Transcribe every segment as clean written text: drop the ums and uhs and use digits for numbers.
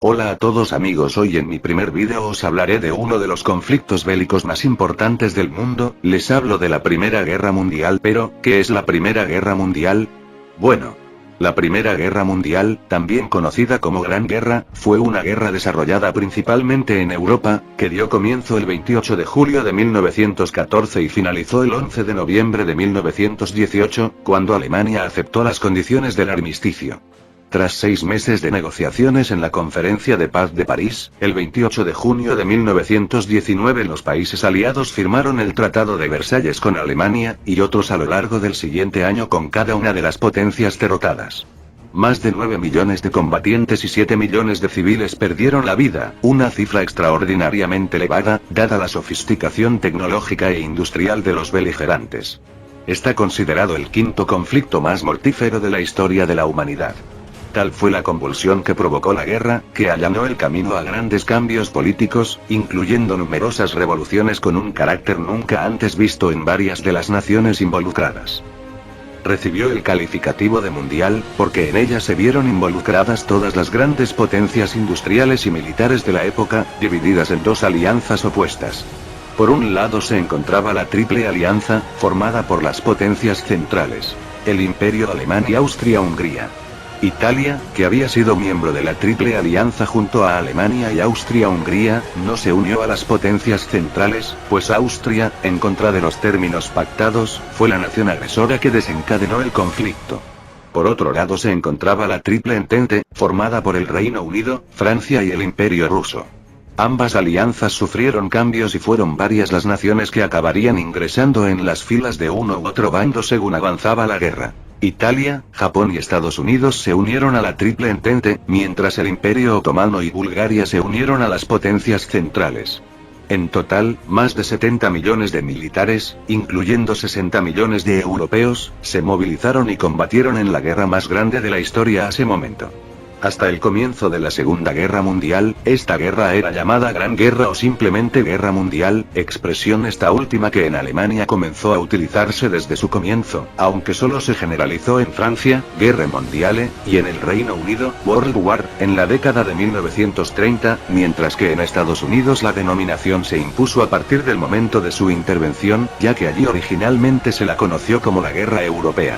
Hola a todos amigos, hoy en mi primer vídeo os hablaré de uno de los conflictos bélicos más importantes del mundo, les hablo de la Primera Guerra Mundial. Pero, ¿qué es la Primera Guerra Mundial? Bueno, la Primera Guerra Mundial, también conocida como Gran Guerra, fue una guerra desarrollada principalmente en Europa, que dio comienzo el 28 de julio de 1914 y finalizó el 11 de noviembre de 1918, cuando Alemania aceptó las condiciones del armisticio. Tras 6 meses de negociaciones en la Conferencia de Paz de París, el 28 de junio de 1919 los países aliados firmaron el Tratado de Versalles con Alemania, y otros a lo largo del siguiente año con cada una de las potencias derrotadas. Más de 9 millones de combatientes y 7 millones de civiles perdieron la vida, una cifra extraordinariamente elevada, dada la sofisticación tecnológica e industrial de los beligerantes. Está considerado el quinto conflicto más mortífero de la historia de la humanidad. Tal fue la convulsión que provocó la guerra, que allanó el camino a grandes cambios políticos, incluyendo numerosas revoluciones con un carácter nunca antes visto en varias de las naciones involucradas. Recibió el calificativo de mundial, porque en ella se vieron involucradas todas las grandes potencias industriales y militares de la época, divididas en dos alianzas opuestas. Por un lado se encontraba la Triple Alianza, formada por las potencias centrales, el Imperio Alemán y Austria-Hungría. Italia, que había sido miembro de la Triple Alianza junto a Alemania y Austria-Hungría, no se unió a las potencias centrales, pues Austria, en contra de los términos pactados, fue la nación agresora que desencadenó el conflicto. Por otro lado se encontraba la Triple Entente, formada por el Reino Unido, Francia y el Imperio Ruso. Ambas alianzas sufrieron cambios y fueron varias las naciones que acabarían ingresando en las filas de uno u otro bando según avanzaba la guerra. Italia, Japón y Estados Unidos se unieron a la Triple Entente, mientras el Imperio Otomano y Bulgaria se unieron a las potencias centrales. En total, más de 70 millones de militares, incluyendo 60 millones de europeos, se movilizaron y combatieron en la guerra más grande de la historia a ese momento. Hasta el comienzo de la Segunda Guerra Mundial, esta guerra era llamada Gran Guerra o simplemente Guerra Mundial, expresión esta última que en Alemania comenzó a utilizarse desde su comienzo, aunque solo se generalizó en Francia, Guerre Mondiale, y en el Reino Unido, World War, en la década de 1930, mientras que en Estados Unidos la denominación se impuso a partir del momento de su intervención, ya que allí originalmente se la conoció como la Guerra Europea.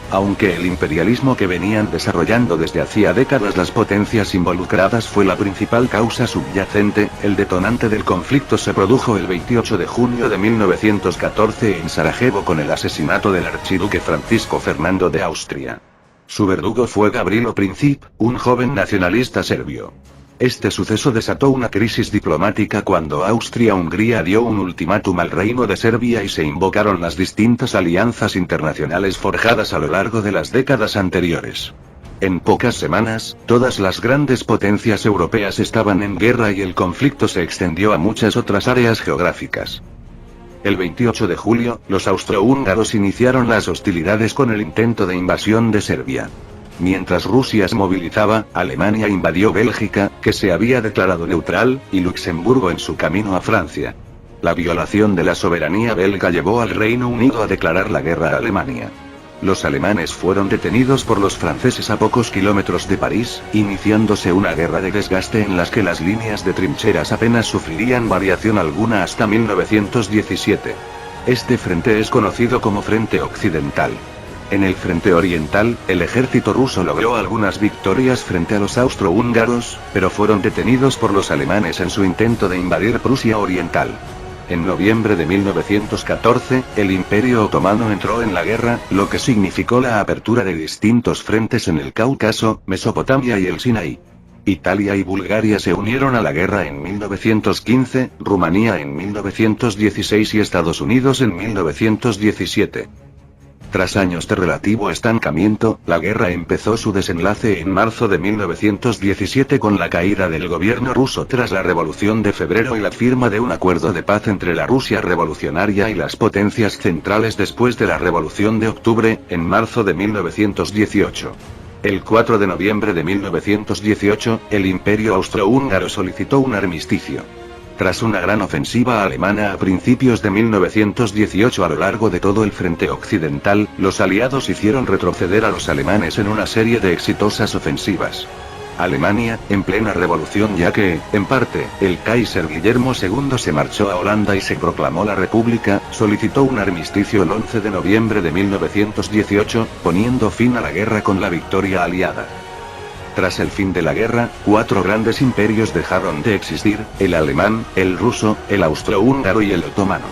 Aunque el imperialismo que venían desarrollando desde hacía décadas las potencias involucradas fue la principal causa subyacente, el detonante del conflicto se produjo el 28 de junio de 1914 en Sarajevo con el asesinato del archiduque Francisco Fernando de Austria. Su verdugo fue Gavrilo Princip, un joven nacionalista serbio. Este suceso desató una crisis diplomática cuando Austria-Hungría dio un ultimátum al Reino de Serbia y se invocaron las distintas alianzas internacionales forjadas a lo largo de las décadas anteriores. En pocas semanas, todas las grandes potencias europeas estaban en guerra y el conflicto se extendió a muchas otras áreas geográficas. El 28 de julio, los austrohúngaros iniciaron las hostilidades con el intento de invasión de Serbia. Mientras Rusia se movilizaba, Alemania invadió Bélgica, que se había declarado neutral, y Luxemburgo en su camino a Francia. La violación de la soberanía belga llevó al Reino Unido a declarar la guerra a Alemania. Los alemanes fueron detenidos por los franceses a pocos kilómetros de París, iniciándose una guerra de desgaste en las que las líneas de trincheras apenas sufrirían variación alguna hasta 1917. Este frente es conocido como Frente Occidental. En el frente oriental, el ejército ruso logró algunas victorias frente a los austrohúngaros, pero fueron detenidos por los alemanes en su intento de invadir Prusia Oriental. En noviembre de 1914, el Imperio Otomano entró en la guerra, lo que significó la apertura de distintos frentes en el Cáucaso, Mesopotamia y el Sinaí. Italia y Bulgaria se unieron a la guerra en 1915, Rumanía en 1916 y Estados Unidos en 1917. Tras años de relativo estancamiento, la guerra empezó su desenlace en marzo de 1917 con la caída del gobierno ruso tras la Revolución de Febrero y la firma de un acuerdo de paz entre la Rusia revolucionaria y las potencias centrales después de la Revolución de Octubre, en marzo de 1918. El 4 de noviembre de 1918, el Imperio Austrohúngaro solicitó un armisticio. Tras una gran ofensiva alemana a principios de 1918 a lo largo de todo el frente occidental, los aliados hicieron retroceder a los alemanes en una serie de exitosas ofensivas. Alemania, en plena revolución ya que, en parte, el Kaiser Guillermo II se marchó a Holanda y se proclamó la República, solicitó un armisticio el 11 de noviembre de 1918, poniendo fin a la guerra con la victoria aliada. Tras el fin de la guerra, 4 grandes imperios dejaron de existir, el alemán, el ruso, el austrohúngaro y el otomano.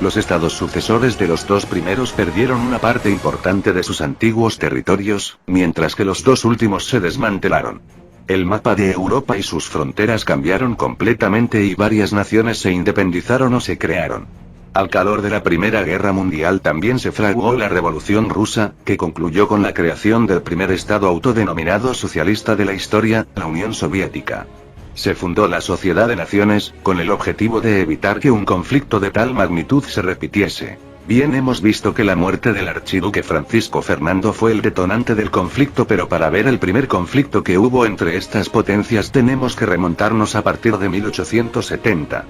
Los estados sucesores de los 2 primeros perdieron una parte importante de sus antiguos territorios, mientras que los 2 últimos se desmantelaron. El mapa de Europa y sus fronteras cambiaron completamente y varias naciones se independizaron o se crearon. Al calor de la Primera Guerra Mundial también se fraguó la Revolución Rusa, que concluyó con la creación del primer estado autodenominado socialista de la historia, la Unión Soviética. Se fundó la Sociedad de Naciones, con el objetivo de evitar que un conflicto de tal magnitud se repitiese. Bien, hemos visto que la muerte del archiduque Francisco Fernando fue el detonante del conflicto, pero para ver el primer conflicto que hubo entre estas potencias tenemos que remontarnos a partir de 1870.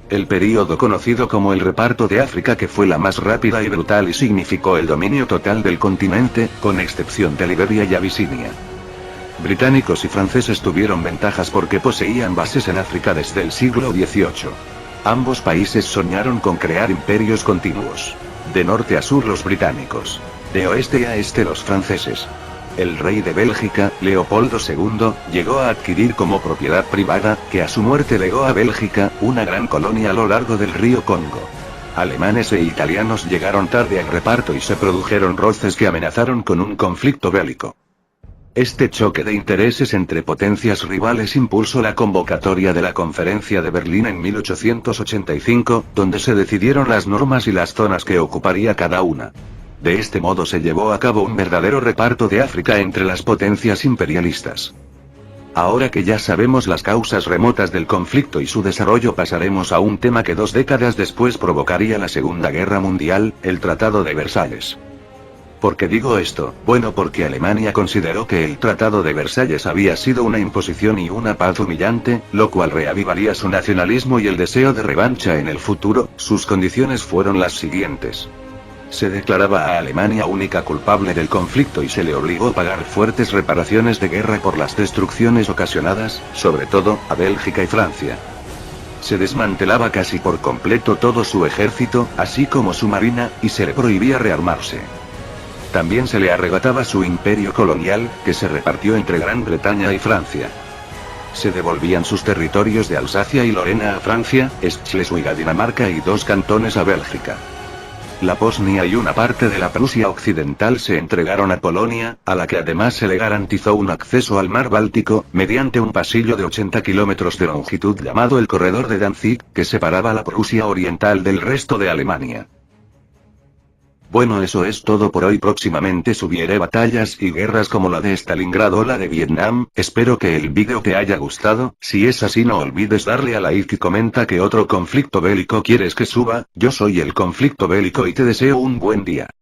El período conocido como el reparto de África, que fue la más rápida y brutal y significó el dominio total del continente, con excepción de Liberia y Abisinia. Británicos y franceses tuvieron ventajas porque poseían bases en África desde el siglo XVIII. Ambos países soñaron con crear imperios continuos. De norte a sur los británicos. De oeste a este los franceses. El rey de Bélgica, Leopoldo II, llegó a adquirir como propiedad privada, que a su muerte legó a Bélgica, una gran colonia a lo largo del río Congo. Alemanes e italianos llegaron tarde al reparto y se produjeron roces que amenazaron con un conflicto bélico. Este choque de intereses entre potencias rivales impulsó la convocatoria de la Conferencia de Berlín en 1885, donde se decidieron las normas y las zonas que ocuparía cada una. De este modo se llevó a cabo un verdadero reparto de África entre las potencias imperialistas. Ahora que ya sabemos las causas remotas del conflicto y su desarrollo, pasaremos a un tema que 2 décadas después provocaría la Segunda Guerra Mundial, el Tratado de Versalles. ¿Por qué digo esto? Bueno, porque Alemania consideró que el Tratado de Versalles había sido una imposición y una paz humillante, lo cual reavivaría su nacionalismo y el deseo de revancha en el futuro. Sus condiciones fueron las siguientes. Se declaraba a Alemania única culpable del conflicto y se le obligó a pagar fuertes reparaciones de guerra por las destrucciones ocasionadas, sobre todo, a Bélgica y Francia. Se desmantelaba casi por completo todo su ejército, así como su marina, y se le prohibía rearmarse. También se le arrebataba su imperio colonial, que se repartió entre Gran Bretaña y Francia. Se devolvían sus territorios de Alsacia y Lorena a Francia, Schleswig a Dinamarca y 2 cantones a Bélgica. La Bosnia y una parte de la Prusia Occidental se entregaron a Polonia, a la que además se le garantizó un acceso al mar Báltico, mediante un pasillo de 80 kilómetros de longitud llamado el Corredor de Danzig, que separaba la Prusia Oriental del resto de Alemania. Bueno, eso es todo por hoy. Próximamente subiré batallas y guerras como la de Stalingrado o la de Vietnam. Espero que el vídeo te haya gustado. Si es así, no olvides darle a like y comenta qué otro conflicto bélico quieres que suba. Yo soy el conflicto bélico y te deseo un buen día.